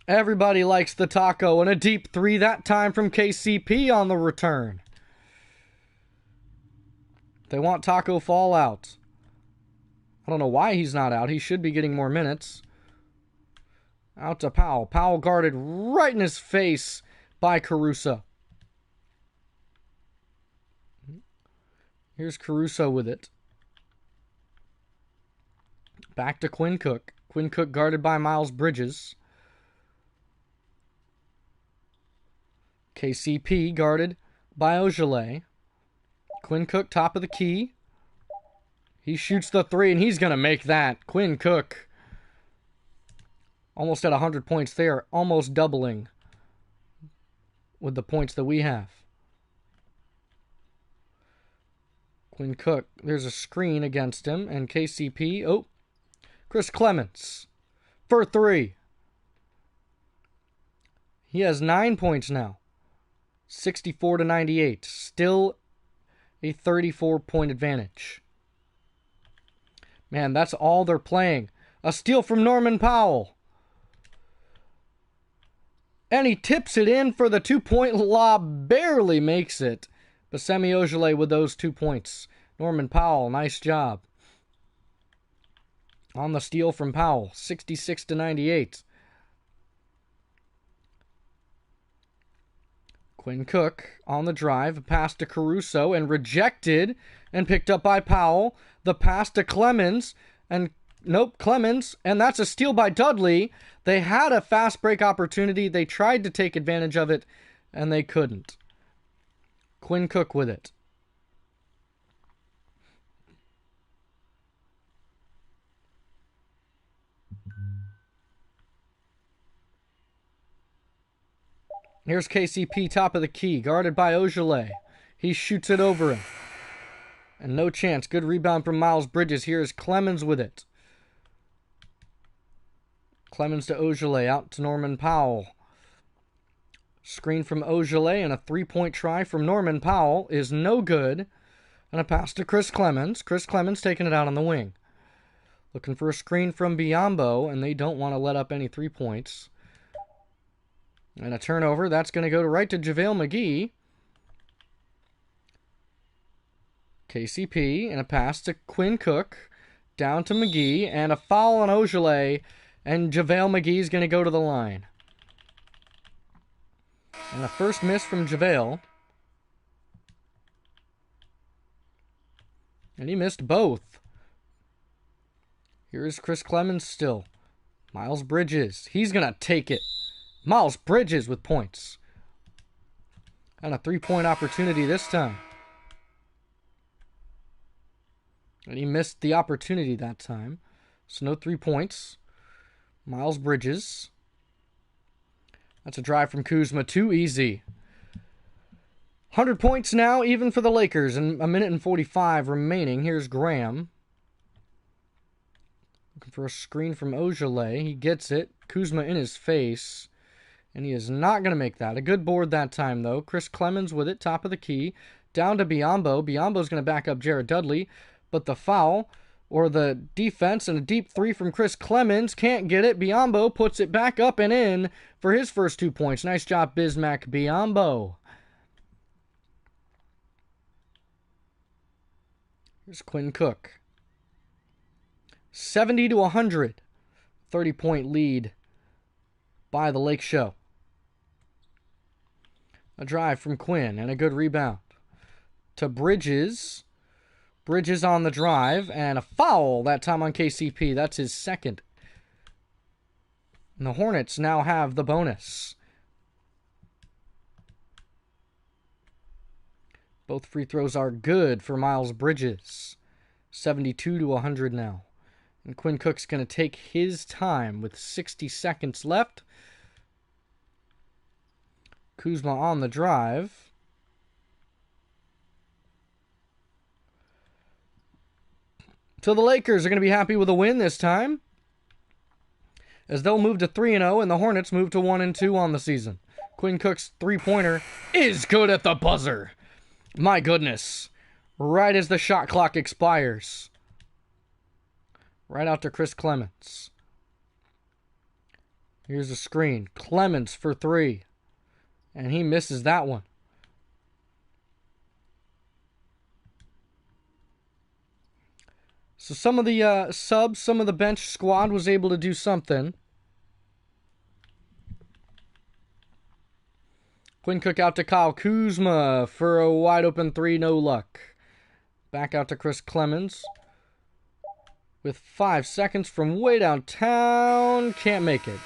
Everybody likes the Taco, and a deep 3 that time from KCP on the return. They want Taco Fall out. I don't know why he's not out. He should be getting more minutes. Out to Powell. Powell guarded right in his face by Caruso. Here's Caruso with it. Back to Quinn Cook. Quinn Cook guarded by Miles Bridges. KCP guarded by Ojeleye. Quinn Cook, top of the key. He shoots the 3, and he's going to make that. Quinn Cook. Almost at 100 points there. Almost doubling with the points that we have. Quinn Cook. There's a screen against him. And KCP. Oh. Chris Clemens. For 3. He has 9 points now. 64-98. Still a 34-point advantage. Man, that's all they're playing. A steal from Norman Powell. And he tips it in for the 2-point lob. Barely makes it. But Semi Ojeleye with those 2 points. Norman Powell, nice job. On the steal from Powell. 66-98. Quinn Cook on the drive. A pass to Caruso and rejected and picked up by Powell. The pass to Clemens. And nope, Clemens. And that's a steal by Dudley. They had a fast break opportunity. They tried to take advantage of it, and they couldn't. Quinn Cook with it. Here's KCP, top of the key, guarded by Ojeleye. He shoots it over him. And no chance. Good rebound from Miles Bridges. Here is Clemens with it. Clemens to Ojeleye, out to Norman Powell. Screen from Ojeleye and a 3-point try from Norman Powell is no good. And a pass to Chris Clemens. Chris Clemens taking it out on the wing. Looking for a screen from Biyombo, and they don't want to let up any 3 points. And a turnover. That's going to go right to JaVale McGee. KCP and a pass to Quinn Cook. Down to McGee. And a foul on Ojeleye. And JaVale McGee is going to go to the line. And the first miss from JaVale. And he missed both. Here is Chris Clemens still. Miles Bridges. He's going to take it. Miles Bridges with points. And a 3-point opportunity this time. And he missed the opportunity that time. So no 3 points. Miles Bridges. That's a drive from Kuzma. Too easy. 100 points now, even for the Lakers. And a minute and 45 remaining. Here's Graham. Looking for a screen from Ojale. He gets it. Kuzma in his face. And he is not going to make that. A good board that time, though. Chris Clemens with it, top of the key. Down to Biyombo. Biyombo's going to back up Jared Dudley. But the foul, or the defense, and a deep 3 from Chris Clemens. Can't get it. Biyombo puts it back up and in for his first 2 points. Nice job, Bismack Biyombo. Here's Quinn Cook. 70-100. 30-point lead by the Lakeshow. A drive from Quinn and a good rebound to Bridges. Bridges on the drive and a foul that time on KCP. That's his second. And the Hornets now have the bonus. Both free throws are good for Miles Bridges. 72-100 now. And Quinn Cook's going to take his time with 60 seconds left. Kuzma on the drive. So the Lakers are going to be happy with a win this time, as they'll move to 3-0, and the Hornets move to 1-2 on the season. Quinn Cook's three-pointer is good at the buzzer. My goodness. Right as the shot clock expires. Right out to Chris Clemens. Here's a screen. Clemens for 3. And he misses that one. So some of the subs, some of the bench squad was able to do something. Quinn Cook out to Kyle Kuzma for a wide open 3, no luck. Back out to Chris Clemens with 5 seconds from way downtown. Can't make it.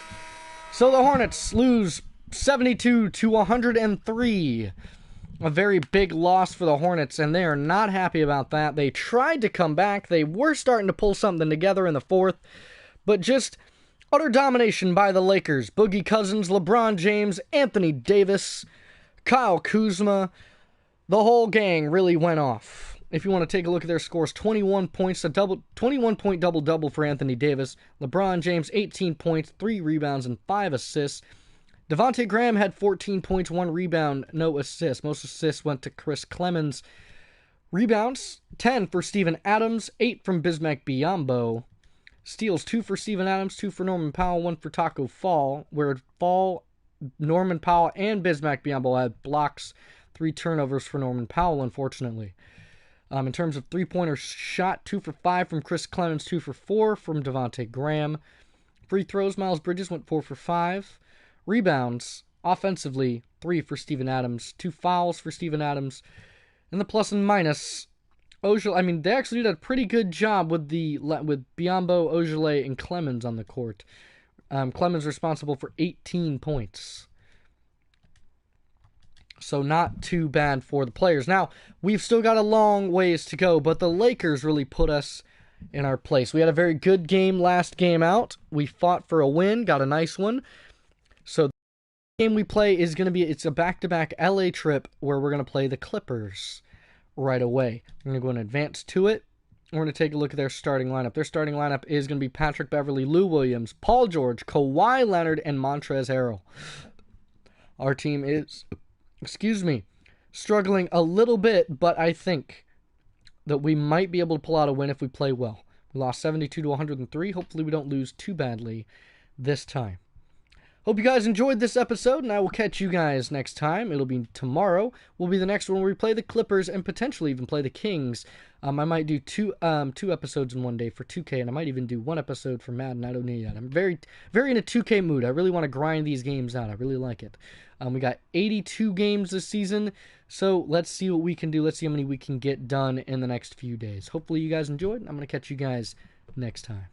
So the Hornets lose 72-103. A very big loss for the Hornets, and they are not happy about that. They tried to come back. They were starting to pull something together in the fourth, but just utter domination by the Lakers. Boogie Cousins, LeBron James, Anthony Davis, Kyle Kuzma. The whole gang really went off. If you want to take a look at their scores, 21 points, 21-point double-double for Anthony Davis. LeBron James, 18 points, 3 rebounds, and 5 assists. Devontae Graham had 14 points, 1 rebound, no assists. Most assists went to Chris Clemens. Rebounds, 10 for Steven Adams, 8 from Bismack Biyombo. Steals, 2 for Steven Adams, 2 for Norman Powell, 1 for Taco Fall, where Fall, Norman Powell, and Bismack Biyombo had blocks. 3 turnovers for Norman Powell, unfortunately. In terms of three-pointers shot, 2 for 5 from Chris Clemens, 2 for 4 from Devontae Graham. Free throws, Miles Bridges went 4 for 5. Rebounds, offensively, 3 for Steven Adams, 2 fouls for Steven Adams. And the plus and minus, they actually did a pretty good job with Biyombo, Ojale, and Clemens on the court. Clemens responsible for 18 points. So not too bad for the players. Now, we've still got a long ways to go, but the Lakers really put us in our place. We had a very good game last game out. We fought for a win, got a nice one. So the game we play is going to be, it's a back-to-back LA trip where we're going to play the Clippers right away. We're going to go and advance to it. We're going to take a look at their starting lineup. Their starting lineup is going to be Patrick Beverley, Lou Williams, Paul George, Kawhi Leonard, and Montrezl Harrell. Our team is, struggling a little bit, but I think that we might be able to pull out a win if we play well. We lost 72-103. Hopefully we don't lose too badly this time. Hope you guys enjoyed this episode, and I will catch you guys next time. It'll be tomorrow. Will be the next one where we play the Clippers and potentially even play the Kings. I might do two episodes in one day for 2K, and I might even do one episode for Madden. I don't know yet. I'm very in a 2K mood. I really want to grind these games out. I really like it. We got 82 games this season, so let's see what we can do. Let's see how many we can get done in the next few days. Hopefully you guys enjoyed. I'm going to catch you guys next time.